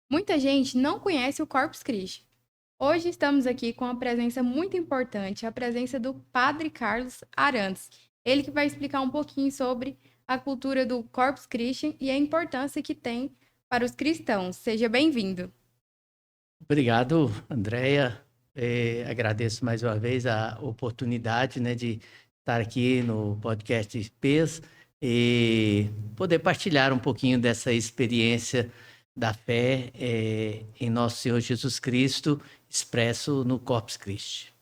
Muita gente não conhece o Corpus Christi. Hoje estamos aqui com uma presença muito importante, a presença do Padre Carlos Arantes. Ele que vai explicar um pouquinho sobre a cultura do Corpus Christi e a importância que tem para os cristãos. Seja bem-vindo. Obrigado, Andréia. Agradeço mais uma vez a oportunidade, né, de estar aqui no podcast PES e poder partilhar um pouquinho dessa experiência da fé em nosso Senhor Jesus Cristo, expresso no Corpus Christi.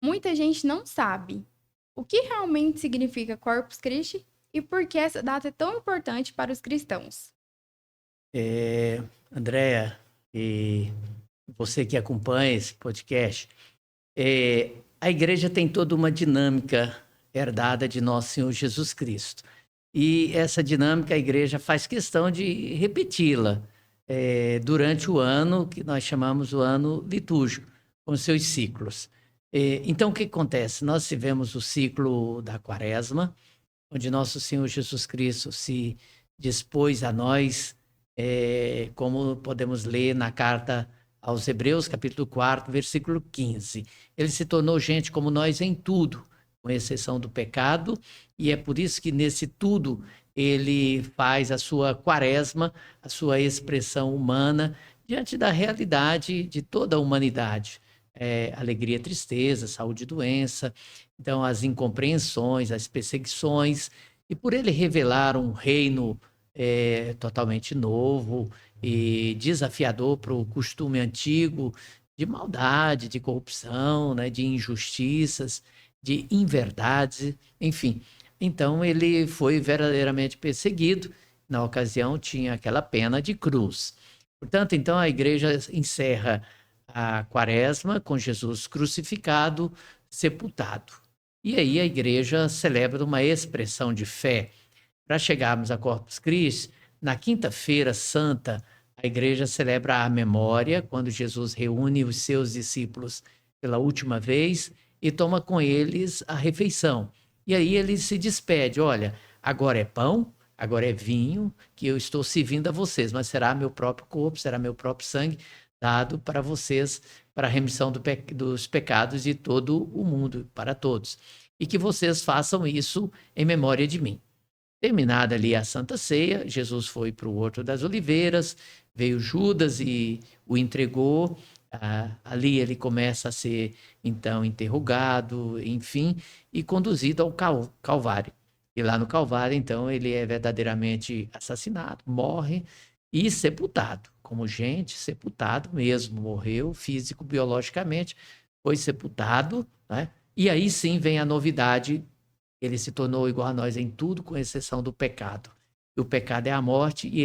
Muita gente não sabe o que realmente significa Corpus Christi e por que essa data é tão importante para os cristãos. Andréia, e você que acompanha esse podcast, a igreja tem toda uma dinâmica herdada de nosso Senhor Jesus Cristo. E essa dinâmica a igreja faz questão de repeti-la durante o ano que nós chamamos o ano litúrgico, com seus ciclos. Então, o que acontece? Nós tivemos o ciclo da Quaresma, onde nosso Senhor Jesus Cristo se dispôs a nós, como podemos ler na carta aos Hebreus, capítulo 4, versículo 15. Ele se tornou gente como nós em tudo, com exceção do pecado, e é por isso que nesse tudo ele faz a sua quaresma, a sua expressão humana, diante da realidade de toda a humanidade. Alegria, tristeza, saúde e doença, então as incompreensões, as perseguições, e por ele revelar um reino totalmente novo e desafiador para o costume antigo de maldade, de corrupção, né, de injustiças, de inverdades, enfim. Então ele foi verdadeiramente perseguido. Na ocasião tinha aquela pena de cruz. Portanto, então a igreja encerra a quaresma com Jesus crucificado, sepultado. E aí a igreja celebra uma expressão de fé. Para chegarmos a Corpus Christi, na quinta-feira santa, a igreja celebra a memória, quando Jesus reúne os seus discípulos pela última vez e toma com eles a refeição. E aí ele se despede: olha, agora é pão, agora é vinho, que eu estou servindo a vocês, mas será meu próprio corpo, será meu próprio sangue, dado para vocês, para a remissão dos pecados de todo o mundo, para todos. E que vocês façam isso em memória de mim. Terminada ali a Santa Ceia, Jesus foi para o Horto das Oliveiras, veio Judas e o entregou. Ali ele começa a ser, então, interrogado, enfim, e conduzido ao Calvário. E lá no Calvário, então, ele é verdadeiramente assassinado, morre e sepultado, como gente, sepultado mesmo, morreu físico, biologicamente, foi sepultado, né? E aí sim vem a novidade: ele se tornou igual a nós em tudo, com exceção do pecado. E o pecado é a morte e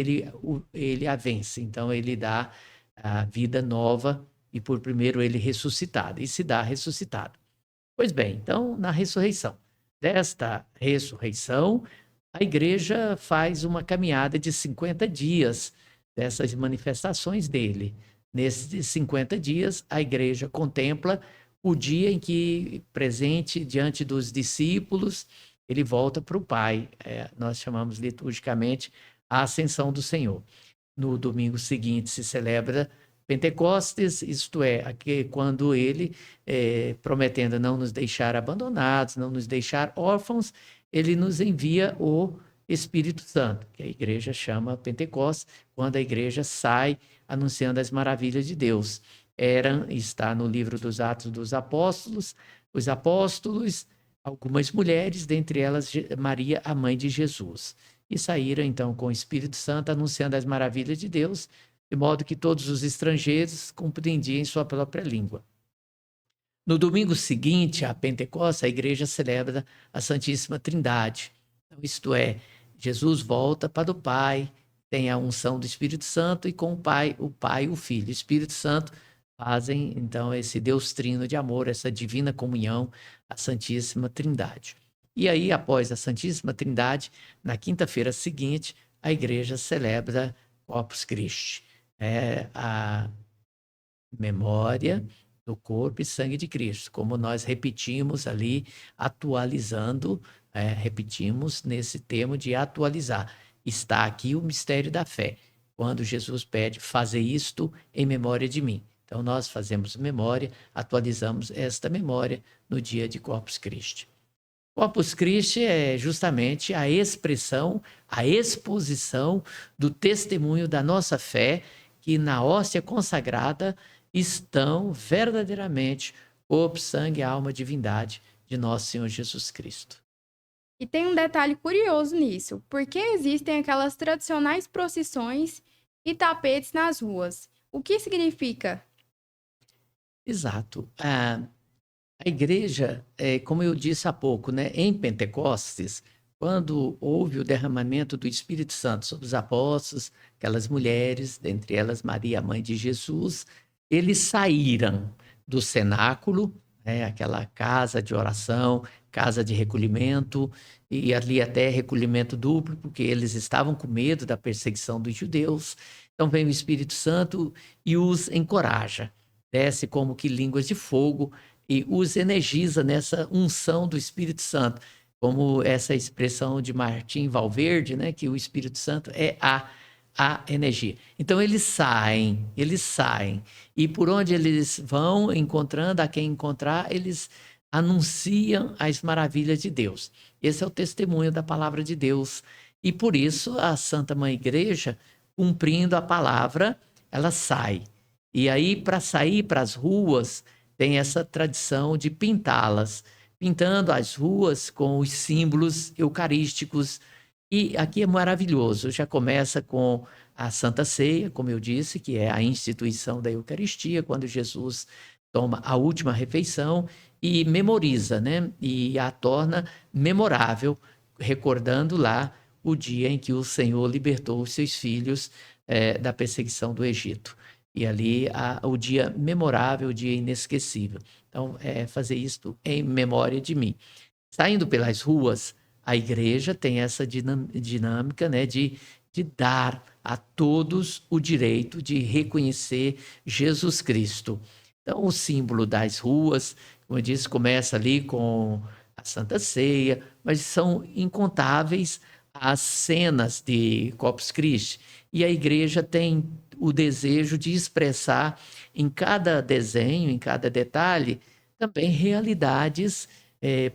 ele a vence. Então, ele dá a vida nova e, por primeiro, ele ressuscitado. E se dá ressuscitado. Pois bem, então, na ressurreição. Desta ressurreição, a igreja faz uma caminhada de 50 dias dessas manifestações dele. Nesses 50 dias, a igreja contempla o dia em que, presente diante dos discípulos, ele volta para o Pai. Nós chamamos liturgicamente a ascensão do Senhor. No domingo seguinte se celebra Pentecostes, isto é, quando ele, prometendo não nos deixar abandonados, não nos deixar órfãos, ele nos envia o Espírito Santo, que a igreja chama Pentecostes, quando a igreja sai anunciando as maravilhas de Deus. Está no livro dos Atos dos Apóstolos, os apóstolos, algumas mulheres, dentre elas Maria, a mãe de Jesus. E saíram então com o Espírito Santo anunciando as maravilhas de Deus, de modo que todos os estrangeiros compreendiam em sua própria língua. No domingo seguinte, a Pentecostes, a igreja celebra a Santíssima Trindade. Então, isto é, Jesus volta para o Pai, tem a unção do Espírito Santo, e com o Pai e o Filho. O Espírito Santo fazem, então, esse Deus trino de amor, essa divina comunhão, a Santíssima Trindade. E aí, após a Santíssima Trindade, na quinta-feira seguinte, a igreja celebra Corpus Christi, a memória do corpo e sangue de Cristo, como nós repetimos ali, atualizando, repetimos nesse termo de atualizar. Está aqui o mistério da fé. quando Jesus pede, fazer isto em memória de mim. Então, nós fazemos memória, atualizamos esta memória no dia de Corpus Christi. Corpus Christi é justamente a expressão, a exposição do testemunho da nossa fé, que na hóstia consagrada estão verdadeiramente corpo, sangue, alma, divindade de nosso Senhor Jesus Cristo. E tem um detalhe curioso nisso, porque existem aquelas tradicionais procissões e tapetes nas ruas. O que significa? Exato. A igreja, como eu disse há pouco, né, em Pentecostes, quando houve o derramamento do Espírito Santo sobre os apóstolos, aquelas mulheres, dentre elas Maria, mãe de Jesus, eles saíram do cenáculo, né, aquela casa de oração, casa de recolhimento, e ali até recolhimento duplo, porque eles estavam com medo da perseguição dos judeus. Então vem o Espírito Santo e os encoraja, desce como que línguas de fogo, e os energiza nessa unção do Espírito Santo, como essa expressão de Martim Valverde, né, que o Espírito Santo é a energia. Então eles saem, e por onde eles vão, encontrando a quem encontrar, eles anunciam as maravilhas de Deus. Esse é o testemunho da palavra de Deus. E por isso a Santa Mãe Igreja, cumprindo a palavra, ela sai. E aí, para sair para as ruas, tem essa tradição de pintá-las, pintando as ruas com os símbolos eucarísticos. E aqui é maravilhoso, já começa com a Santa Ceia, como eu disse, que é a instituição da Eucaristia, quando Jesus toma a última refeição e memoriza, né? E a torna memorável, recordando lá o dia em que o Senhor libertou os seus filhos da perseguição do Egito. E ali o dia memorável, o dia inesquecível. Então, fazer isto em memória de mim. Saindo pelas ruas, a igreja tem essa dinâmica, né, de dar a todos o direito de reconhecer Jesus Cristo. Então, o símbolo das ruas, como eu disse, começa ali com a Santa Ceia, mas são incontáveis as cenas de Corpus Christi. E a igreja tem o desejo de expressar em cada desenho, em cada detalhe, também realidades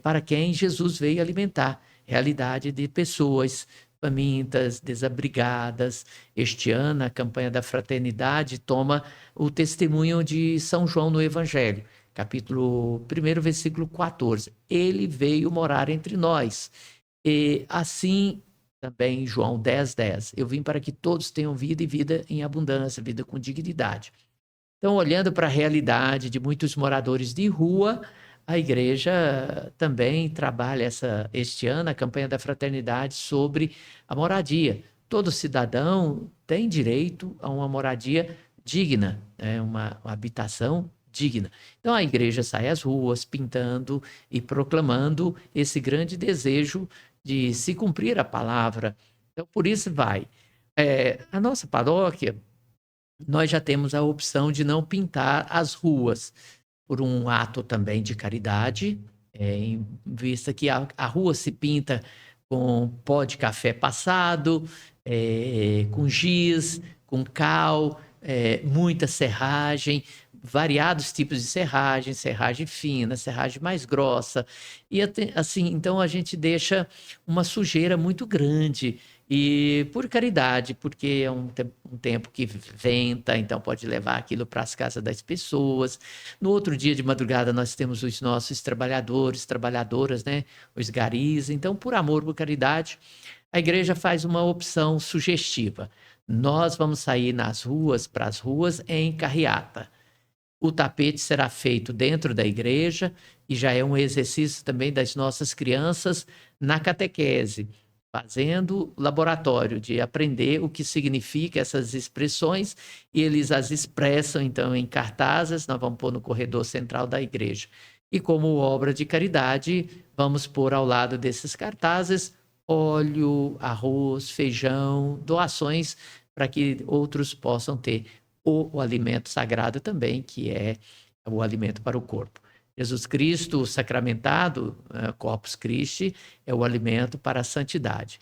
para quem Jesus veio alimentar. Realidade de pessoas famintas, desabrigadas. Este ano, a campanha da fraternidade toma o testemunho de São João no Evangelho, capítulo 1, versículo 14. Ele veio morar entre nós. E assim também João 10:10. Eu vim para que todos tenham vida e vida em abundância, vida com dignidade. Então, olhando para a realidade de muitos moradores de rua, a igreja também trabalha este ano a campanha da fraternidade sobre a moradia. Todo cidadão tem direito a uma moradia digna, uma habitação digna. Então, a igreja sai às ruas pintando e proclamando esse grande desejo de se cumprir a palavra. Então, por isso vai. A nossa paróquia, nós já temos a opção de não pintar as ruas, por um ato também de caridade, em vista que a rua se pinta com pó de café passado, com giz, com cal, muita serragem, variados tipos de serragem, serragem fina, serragem mais grossa, e assim, então a gente deixa uma sujeira muito grande, e por caridade, porque é um tempo que venta, então pode levar aquilo para as casas das pessoas. No outro dia de madrugada nós temos os nossos trabalhadores, trabalhadoras, né? Os garis. Então, por amor, por caridade, a igreja faz uma opção sugestiva. Nós vamos sair nas ruas, para as ruas, em carreata. O tapete será feito dentro da igreja e já é um exercício também das nossas crianças na catequese, fazendo laboratório de aprender o que significa essas expressões, e eles as expressam então em cartazes. Nós vamos pôr no corredor central da igreja. E como obra de caridade, vamos pôr ao lado desses cartazes óleo, arroz, feijão, doações para que outros possam ter o alimento sagrado também, que é o alimento para o corpo. Jesus Cristo sacramentado, Corpus Christi, é o alimento para a santidade.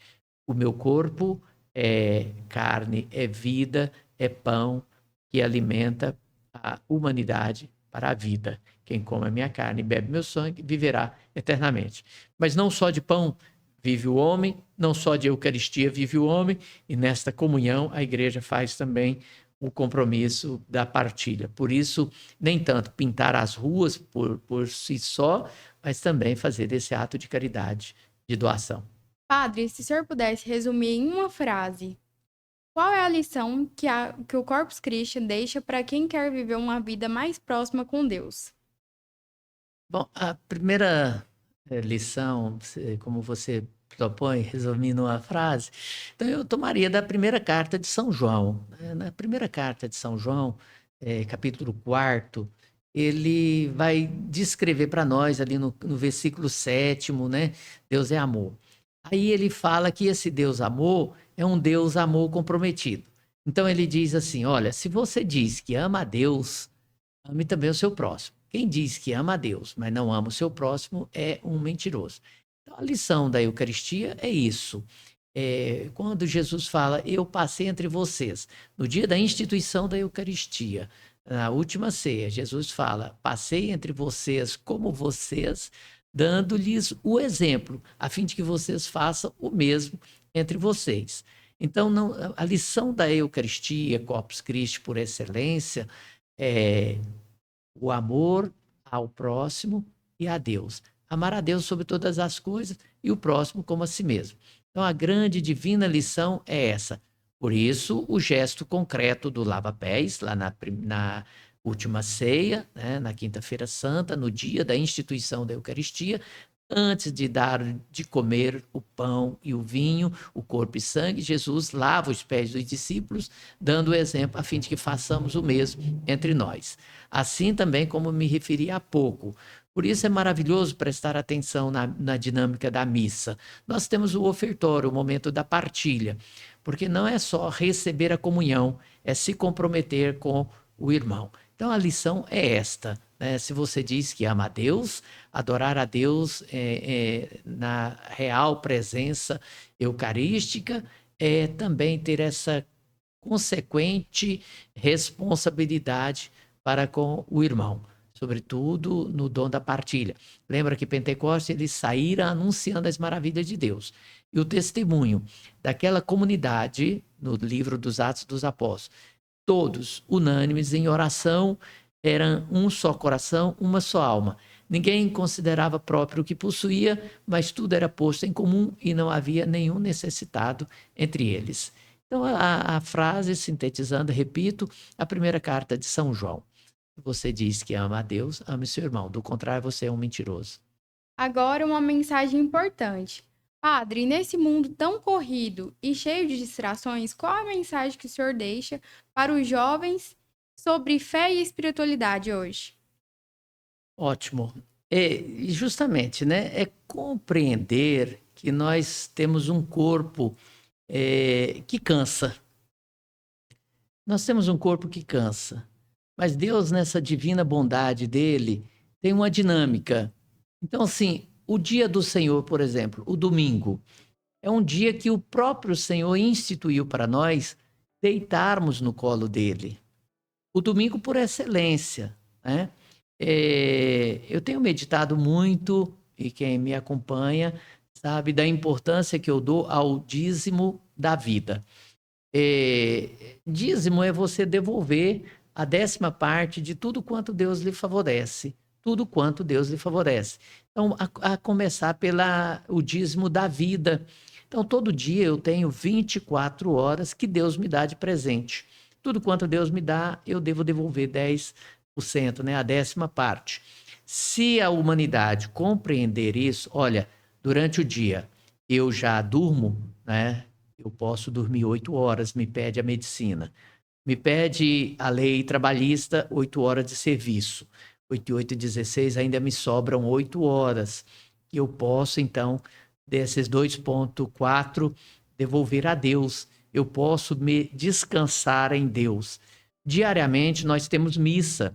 O meu corpo é carne, é vida, é pão que alimenta a humanidade para a vida. Quem come a minha carne e bebe meu sangue viverá eternamente. Mas não só de pão vive o homem, não só de Eucaristia vive o homem, e nesta comunhão a igreja faz também o compromisso da partilha. Por isso, nem tanto pintar as ruas por si só, mas também fazer esse ato de caridade, de doação. Padre, se o senhor pudesse resumir em uma frase, qual é a lição que o Corpus Christi deixa para quem quer viver uma vida mais próxima com Deus? Bom, a primeira lição, como você propõe, resumindo uma frase, então eu tomaria da primeira carta de São João, né? Na primeira carta de São João, capítulo 4, ele vai descrever para nós, ali no versículo 7º, né? Deus é amor. Aí ele fala que esse Deus amor é um Deus amor comprometido. Então ele diz assim: olha, se você diz que ama a Deus, ame também o seu próximo. Quem diz que ama a Deus, mas não ama o seu próximo, é um mentiroso. Então, a lição da Eucaristia é isso. Quando Jesus fala, eu passei entre vocês, no dia da instituição da Eucaristia, na última ceia, Jesus fala, passei entre vocês como vocês, dando-lhes o exemplo, a fim de que vocês façam o mesmo entre vocês. Então, a lição da Eucaristia, Corpus Christi por excelência, é o amor ao próximo e a Deus. Amar a Deus sobre todas as coisas e o próximo como a si mesmo. Então, a grande divina lição é essa. Por isso, o gesto concreto do lava-pés, lá na última ceia, né, na Quinta-feira Santa, no dia da instituição da Eucaristia, antes de dar de comer o pão e o vinho, o corpo e sangue, Jesus lava os pés dos discípulos, dando o exemplo a fim de que façamos o mesmo entre nós. Assim também como me referi há pouco. Por isso é maravilhoso prestar atenção na dinâmica da missa. Nós temos o ofertório, o momento da partilha, porque não é só receber a comunhão, é se comprometer com o irmão. Então a lição é esta, né? Se você diz que ama a Deus, adorar a Deus na real presença eucarística é também ter essa consequente responsabilidade para com o irmão, sobretudo no dom da partilha. Lembra que Pentecostes eles saíram anunciando as maravilhas de Deus. E o testemunho daquela comunidade, no livro dos Atos dos Apóstolos, todos unânimes em oração, eram um só coração, uma só alma. Ninguém considerava próprio o que possuía, mas tudo era posto em comum e não havia nenhum necessitado entre eles. Então, a frase, sintetizando, repito, a primeira carta de São João. Você diz que ama a Deus, ame seu irmão. Do contrário, você é um mentiroso. Agora, uma mensagem importante. Padre, nesse mundo tão corrido e cheio de distrações, qual a mensagem que o senhor deixa para os jovens sobre fé e espiritualidade hoje? Ótimo. E justamente, né? É compreender que nós temos um corpo que cansa. Nós temos um corpo que cansa. Mas Deus, nessa divina bondade dele, tem uma dinâmica. Então, assim, o dia do Senhor, por exemplo, o domingo, é um dia que o próprio Senhor instituiu para nós deitarmos no colo dele. O domingo por excelência, né? Eu tenho meditado muito, e quem me acompanha sabe da importância que eu dou ao dízimo da vida. Dízimo é você devolver a 10ª parte de tudo quanto Deus lhe favorece. Tudo quanto Deus lhe favorece. Então, a começar o dízimo da vida. Então, todo dia eu tenho 24 horas que Deus me dá de presente. Tudo quanto Deus me dá, eu devo devolver 10%, né? A 10ª parte. Se a humanidade compreender isso, olha, durante o dia eu já durmo, né? Eu posso dormir 8 horas, me pede a medicina. Me pede a lei trabalhista 8 horas de serviço. 8 e 8, 16, ainda me sobram 8 horas. E eu posso, então, desses 2,4, devolver a Deus. Eu posso me descansar em Deus. Diariamente nós temos missa,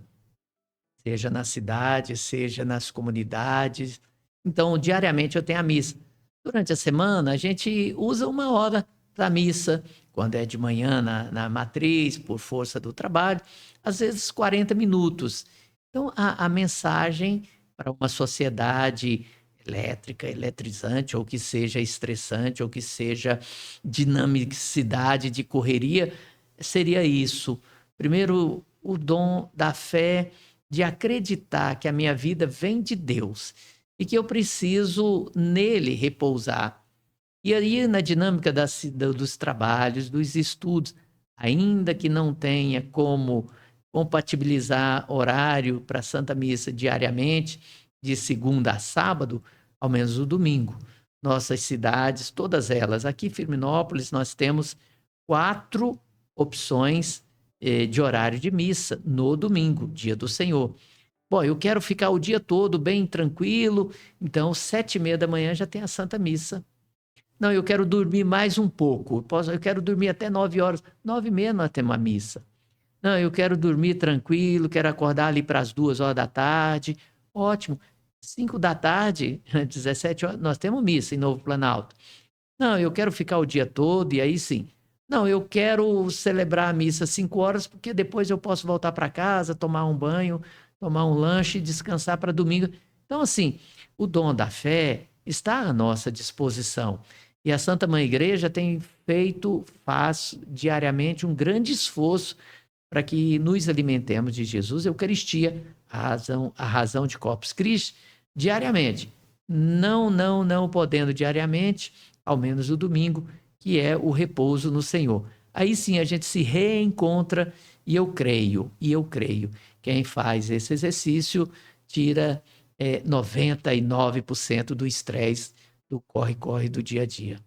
seja na cidade, seja nas comunidades. Então, diariamente eu tenho a missa. Durante a semana, a gente usa 1 hora para a missa, quando é de manhã na matriz, por força do trabalho, às vezes 40 minutos. Então, a mensagem para uma sociedade elétrica, eletrizante, ou que seja estressante, ou que seja dinamicidade de correria, seria isso. Primeiro, o dom da fé, de acreditar que a minha vida vem de Deus e que eu preciso nele repousar. E aí, na dinâmica dos trabalhos, dos estudos, ainda que não tenha como compatibilizar horário para a Santa Missa diariamente, de segunda a sábado, ao menos o domingo. Nossas cidades, todas elas, aqui em Firminópolis, nós temos 4 opções de horário de missa no domingo, dia do Senhor. Bom, eu quero ficar o dia todo bem tranquilo, então 7h30 da manhã já tem a Santa Missa. Não, eu quero dormir mais um pouco, eu quero dormir até 9 horas, 9h30 nós temos a missa. Não, eu quero dormir tranquilo, quero acordar ali para as 2 horas da tarde, ótimo. 5 da tarde, 17 horas, nós temos missa em Novo Planalto. Não, eu quero ficar o dia todo e aí sim. Não, eu quero celebrar a missa às 5 horas, porque depois eu posso voltar para casa, tomar um banho, tomar um lanche e descansar para domingo. Então, assim, o dom da fé está à nossa disposição. E a Santa Mãe Igreja faz diariamente um grande esforço para que nos alimentemos de Jesus, Eucaristia, a razão de Corpus Christi, diariamente. Não podendo diariamente, ao menos o domingo, que é o repouso no Senhor. Aí sim a gente se reencontra e eu creio. Quem faz esse exercício tira 99% do estresse do corre-corre do dia a dia.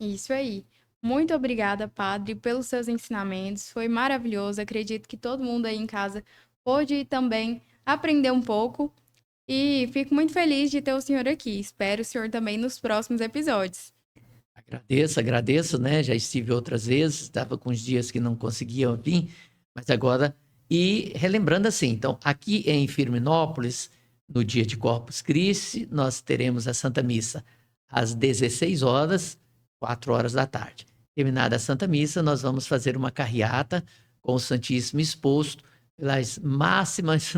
Isso aí. Muito obrigada, Padre, pelos seus ensinamentos. Foi maravilhoso. Acredito que todo mundo aí em casa pôde também aprender um pouco. E fico muito feliz de ter o senhor aqui. Espero o senhor também nos próximos episódios. Agradeço, né? Já estive outras vezes, estava com uns dias que não conseguia vir, mas agora. E relembrando assim, então, aqui em Firminópolis, no dia de Corpus Christi, nós teremos a Santa Missa às 16 horas, 4 horas da tarde. Terminada a Santa Missa, nós vamos fazer uma carreata com o Santíssimo exposto pelas máximas,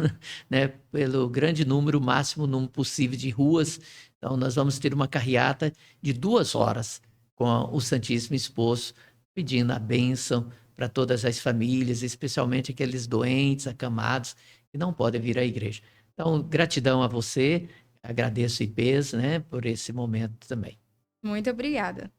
né? Pelo grande número, o máximo número possível de ruas. Então, nós vamos ter uma carreata de 2 horas com o Santíssimo exposto, pedindo a bênção para todas as famílias, especialmente aqueles doentes, acamados, que não podem vir à igreja. Então, gratidão a você, agradeço IPES, né, por esse momento também. Muito obrigada.